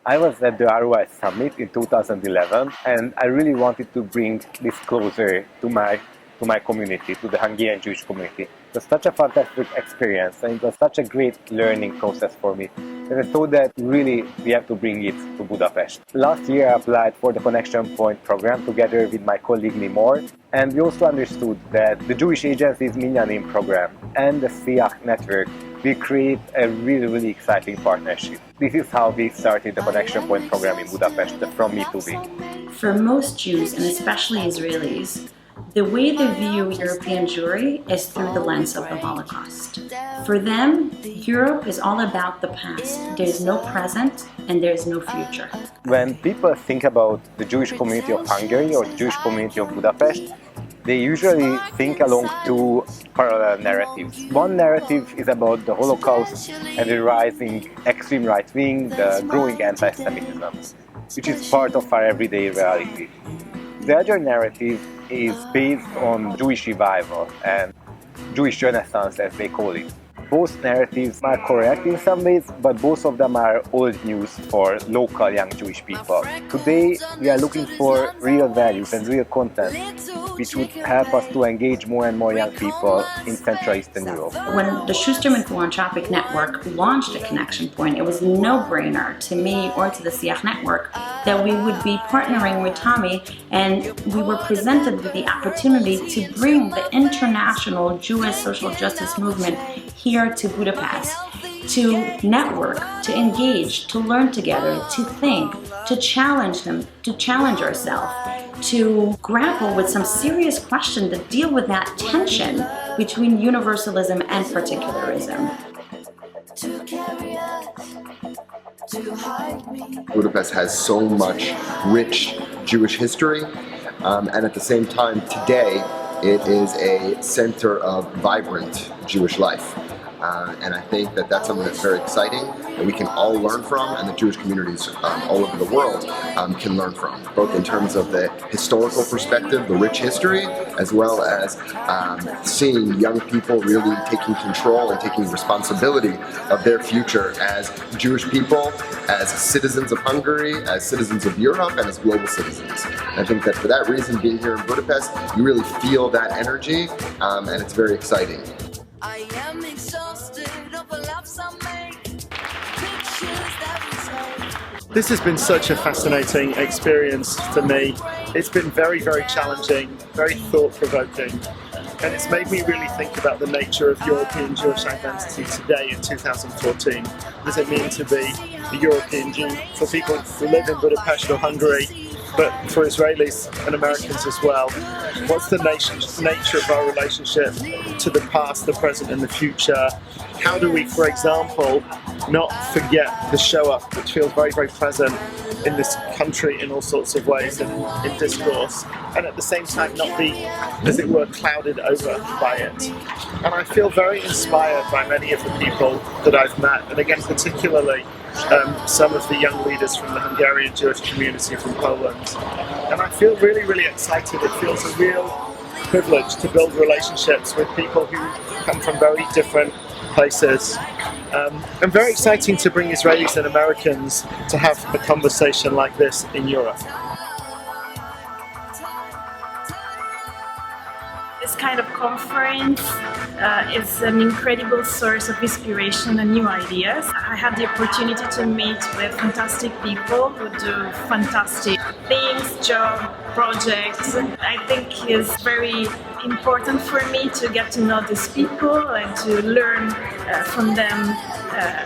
I was at the ROI Summit in 2011, and I really wanted to bring this closer to my community, to the Hungarian Jewish community. It was such a fantastic experience, and it was such a great learning process for me. And I thought that really we have to bring it to Budapest. Last year I applied for the Connection Point program together with my colleague Limor, and we also understood that the Jewish Agency's Me2We program and the SIAC network will create a really exciting partnership. This is how we started the Connection Point program in Budapest from Me2We. For most Jews, and especially Israelis, the way they view European Jewry is through the lens of the Holocaust. For them, Europe is all about the past. There's no present and there's no future. When people think about the Jewish community of Hungary or the Jewish community of Budapest, they usually think along two parallel narratives. One narrative is about the Holocaust and the rising extreme right wing, the growing anti-Semitism, which is part of our everyday reality. The other narrative is based on Jewish revival and Jewish Renaissance, as they call it. Both narratives are correct in some ways, but both of them are old news for local young Jewish people. Today, we are looking for real values and real content which would help us to engage more and more young people in Central Eastern Europe. When the Schusterman Philanthropic Network launched a Connection Point, it was a no-brainer to me or to the SIAC network that we would be partnering with Tommy, and we were presented with the opportunity to bring the international Jewish social justice movement here to Budapest, to network, to engage, to learn together, to think, to challenge them, to challenge ourselves, to grapple with some serious questions that deal with that tension between universalism and particularism. Budapest has so much rich Jewish history, and at the same time today it is a center of vibrant Jewish life. And I think that that's something that's very exciting that we can all learn from, and the Jewish communities all over the world can learn from, both in terms of the historical perspective, the rich history, as well as seeing young people really taking control and taking responsibility of their future as Jewish people, as citizens of Hungary, as citizens of Europe, and as global citizens. And I think that for that reason, being here in Budapest, you really feel that energy, and it's very exciting. I am exhausted of the laughs I make, pictures that we take. This has been such a fascinating experience for me. It's been very challenging, very thought-provoking, and it's made me really think about the nature of European Jewish identity today in 2014. What does it mean to be a European Jew for people who live in Budapest or Hungary, but for Israelis and Americans as well? What's the nature of our relationship to the past, the present and the future? How do we, for example, not forget the Shoah, which feels very present in this country in all sorts of ways and in discourse, and at the same time not be, as it were, clouded over by it? And I feel very inspired by many of the people that I've met, and again particularly some of the young leaders from the Hungarian Jewish community from Poland. And I feel really excited. It feels a real privilege to build relationships with people who come from very different places. And very exciting to bring Israelis and Americans to have a conversation like this in Europe. This kind of conference is an incredible source of inspiration and new ideas. I had the opportunity to meet with fantastic people who do fantastic things, job, projects. I think it's very important for me to get to know these people and to learn from them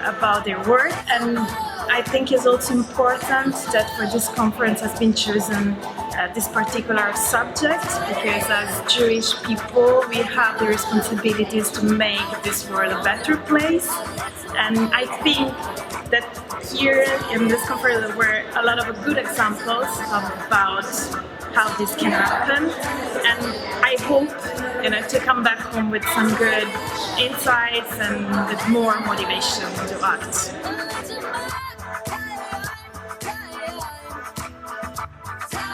about their work. And I think it's also important that for this conference has been chosen this particular subject, because as Jewish people we have the responsibilities to make this world a better place. And I think that here in this conference there were a lot of good examples about how this can happen, and I hope to come back home with some good insights and with more motivation to act.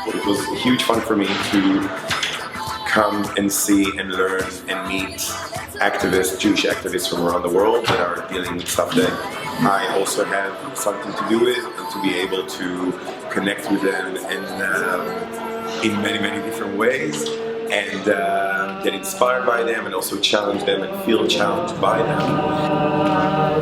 It was huge fun for me to come and see and learn and meet activists, Jewish activists from around the world that are dealing with stuff that I also have something to do with, and to be able to connect with them in many, many different ways, and get inspired by them, and also challenge them and feel challenged by them.